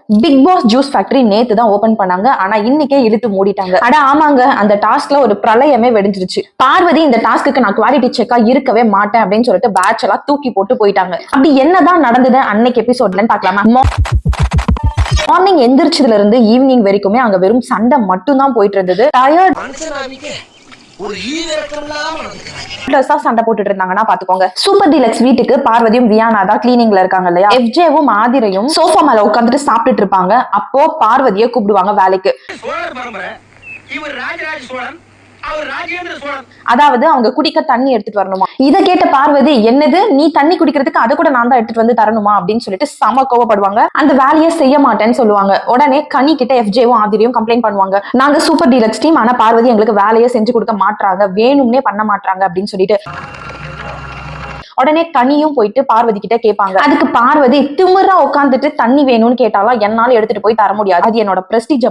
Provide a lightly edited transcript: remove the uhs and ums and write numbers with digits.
Big pass juice factory நேத்து தான் open பண்ணாங்க. ஆனா இன்னைக்கே இழுத்து மூடிட்டாங்க. அட ஆமாங்க, அந்த டாஸ்க்ல ஒரு பிரளயமே வெடிஞ்சிருச்சு. பார்வதி இந்த டாஸ்க்கு நான் குவாலிட்டி செக்கா இருக்கவே மாட்டேன் அப்படின்னு சொல்லிட்டு பேட்ச் எல்லாம் தூக்கி போட்டு போயிட்டாங்க. அப்படி என்னதான் நடந்தது அன்னைக்கு எபிசோட்லன்னு பார்க்கலாமா? மார்னிங் எந்திரிச்சதுல இருந்து ஈவினிங் வரைக்குமே அங்க வெறும் சண்டை மட்டும் தான் போயிட்டு இருந்தது. சண்டை போட்டுட்டு இருந்தாங்கன்னா பாத்துக்கோங்க. சூப்பர் டீலக்ஸ் வீட்டுக்கு பார்வதியும் வியானா தான் கிளீனிங்ல இருக்காங்க இல்லையா? எஃப்ஜேவும் ஆதிரையும் சோஃபா மேல உட்காந்துட்டு சாப்பிட்டுட்டு இருப்பாங்க. அப்போ பார்வதியை கூப்பிடுவாங்க வேலைக்கு. அதாவது அவங்க குடிக்க தண்ணி எடுத்துட்டு வரணுமா. இதை கேட்ட பார்வதி, என்னது நீ தண்ணி குடிக்கிறதுக்கு அதை கூட நான் தான் எடுத்துட்டு வந்து தரணுமா அப்படின்னு சொல்லிட்டு செம கோவப்படுவாங்க. அந்த வேலையை செய்ய மாட்டேன்னு சொல்லுவாங்க. உடனே கனி கிட்ட எஃப்ஜேவும் ஆதிரியும் கம்ப்ளைண்ட் பண்ணுவாங்க. நாங்க சூப்பர் டீலக்ஸ் டீம், ஆனா பார்வதி எங்களுக்கு வேலையை செஞ்சு கொடுக்க மாட்டாங்க, வேணும்னே பண்ண மாட்டாங்க அப்படின்னு சொல்லிட்டு உடனே கனியும் போயிட்டு பார்வதி கிட்ட கேட்பாங்க. அதுக்கு பார்வதி திமிரா உட்காந்துட்டு தண்ணி வேணும்னு கேட்டாலும் என்னால எடுத்துட்டு போய் தர முடியாது, அது என்னோட பிரஸ்டீஜ்